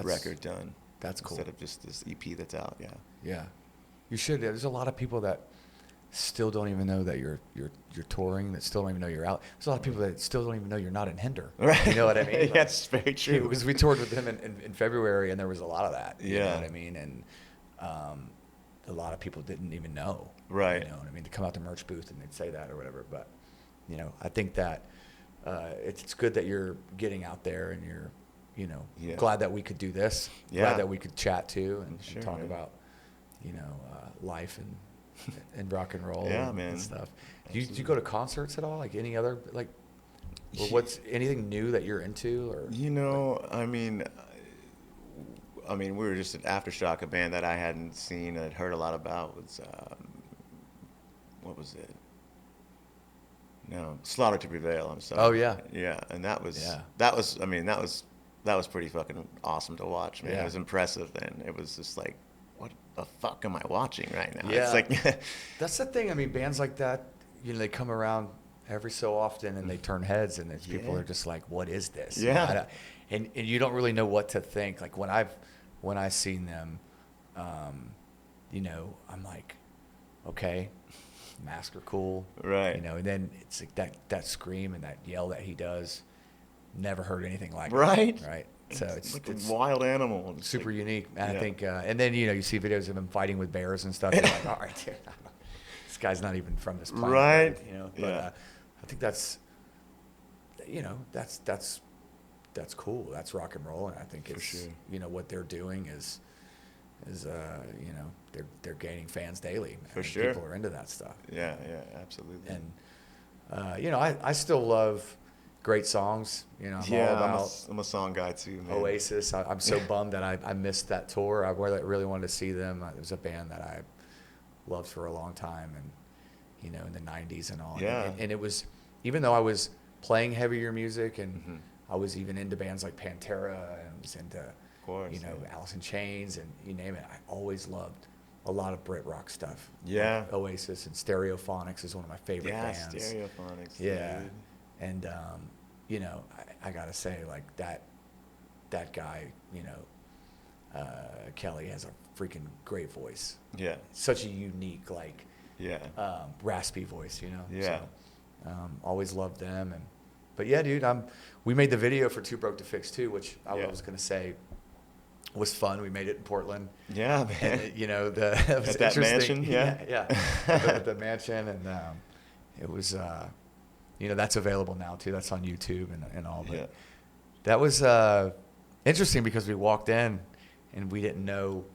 record done. That's cool. Instead of just this EP that's out. Yeah, you should. There's a lot of people that still don't even know that you're touring, that still don't even know you're out. There's a lot of people that still don't even know you're not in Hinder. Right. You know what I mean? Yeah, that's very true. Because we toured with them in February, and there was a lot of that. You know what I mean? And a lot of people didn't even know. Right. You know what I mean? To come out the merch booth and they'd say that or whatever. But I think that it's good that you're getting out there, and you're glad that we could do this. Glad that we could chat too and talk about life and rock and roll and stuff. Do you go to concerts at all? Like any other or what's anything new that you're into? Or I mean, I mean, we were just at Aftershock, a band that I hadn't seen, I'd heard a lot about. Was what was it? No, Slaughter to Prevail. I'm sorry. Oh yeah. Yeah, and that was Yeah. I mean, that was pretty fucking awesome to watch, man. Yeah. It was impressive, and it was just like, what the fuck am I watching right now? Yeah. It's like That's the thing. I mean, bands like that, you know, they come around every so often and they turn heads, and people are just like, "What is this?" Yeah. You know, and you don't really know what to think. Like when I've seen them, you know, I'm like, okay, masks are cool, right? You know, and then it's like that scream and that yell that he does. Never heard anything like right? it. Right. So it's like a wild animal. It's super like, unique. And yeah. I think, and then, you know, you see videos of him fighting with bears and stuff. You're like, all right, dude, this guy's not even from this planet. Right. You know, but Yeah. I think that's, you know, that's cool. That's rock and roll. And I think it's, sure. you know, what they're doing is you know, they're gaining fans daily. For sure. People are into that stuff. Yeah, absolutely. And, you know, I still love great songs. You know, I'm a song guy too, man. Oasis. I'm so bummed that I missed that tour. I really wanted to see them. It was a band that I loved for a long time, and you know, in the '90s and all. Yeah. And it was, even though I was playing heavier music, and I was even into bands like Pantera, and I was into, you know, Alice in Chains, and you name it. I always loved a lot of Brit rock stuff. Yeah. Like Oasis and Stereophonics is one of my favorite bands. Stereophonics. Yeah. Dude. And, you know, I got to say, like, that guy, you know, Kelly has a freaking great voice. Yeah. Such a unique, like, yeah. Raspy voice, you know? Yeah. So, always loved them. But yeah, dude, we made the video for Too Broke to Fix too, which I was going to say was fun. We made it in Portland. Yeah, man. And, you know, it was at that mansion, yeah. At the mansion, and it was, you know, that's available now too. That's on YouTube and all. But that was interesting because we walked in and we didn't know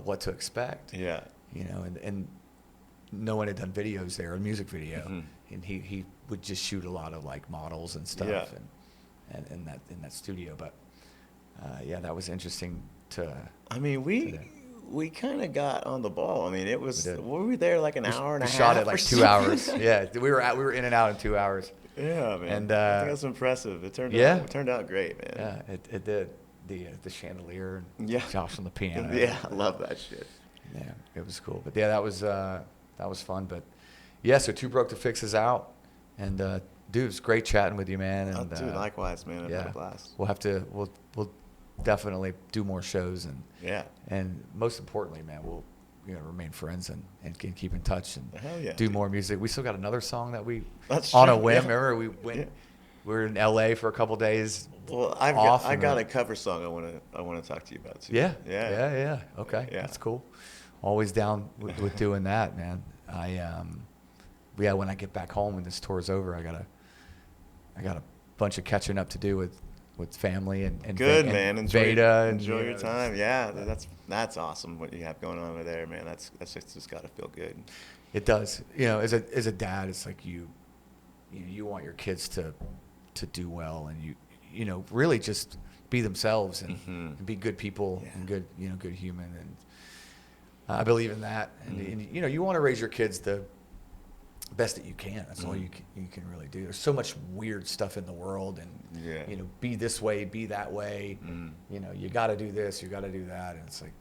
what to expect. Yeah. You know, and no one had done videos there, a music video, and he would just shoot a lot of like models and stuff, and in that studio. But yeah, that was interesting to. I mean, we kind of got on the ball. I mean, it was. We were there like an hour and a half. We shot it like 2 hours. Yeah, we were in and out in 2 hours. Yeah, man. And I think that's impressive. It turned out great, man. Yeah, it did. The chandelier and Josh on the piano. Yeah, I love that shit. Yeah, it was cool. But yeah, that was fun. But yeah, so Too Broke to Fix is out, and dude, it was great chatting with you, man. And dude, likewise, man. I've had a blast. We'll definitely do more shows, and most importantly, man, we'll remain friends and can keep in touch and do more music. We still got another song that on a whim. Remember we went. Yeah. We were in LA for a couple days. Well, I got a cover song I want to talk to you about too. Yeah. Okay, that's cool. Always down with doing that, man. When I get back home when this tour's over, I got a bunch of catching up to do with family and good, man. Enjoy your time. Yeah, that's awesome what you have going on over there, man. That's just got to feel good. It does. You know, as a dad, it's like you want your kids to do well, and you know, really just be themselves and be good people and good human, and I believe in that. And you know, you want to raise your kids the best that you can. That's all you can really do. There's so much weird stuff in the world, and you know, be this way, be that way. You know, you got to do this, you got to do that, and it's like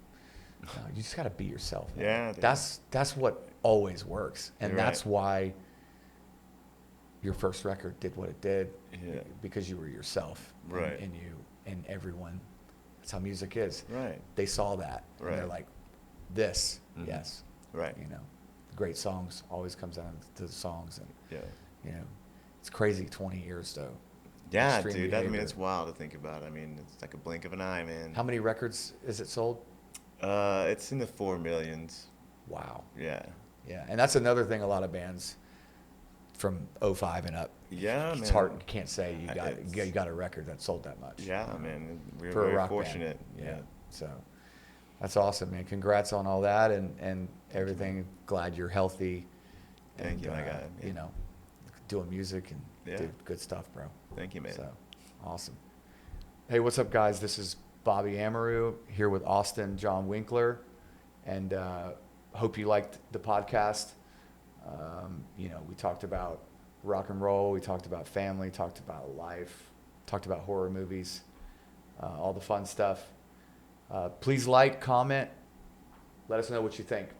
you just got to be yourself, man. Yeah, that's what always works, and You're that's right. why your first record did what it did, because you were yourself, right? And everyone. That's how music is. Right. They saw that, and they're like, this, yes, right. You know. Great songs always comes down to the songs, and you know, it's crazy. 20 years though. Yeah, Extreme dude. behavior. I mean, it's wild to think about. I mean, it's like a blink of an eye, man. How many records is it sold? It's in the 4 millions. Wow. Yeah. Yeah, and that's another thing. A lot of bands from 05 and up. Yeah, it's man. hard. You can't say you got a record that sold that much. Yeah, man. We're for very a rock fortunate. Band. Yeah. So. That's awesome, man. Congrats on all that and everything. Glad you're healthy. Thank you, my guy. You know, doing music and do good stuff, bro. Thank you, man. So, awesome. Hey, what's up, guys? This is Bobby Amaru here with Austin John Winkler, and hope you liked the podcast. You know, we talked about rock and roll, we talked about family, talked about life, talked about horror movies, all the fun stuff. Please like, comment, let us know what you think.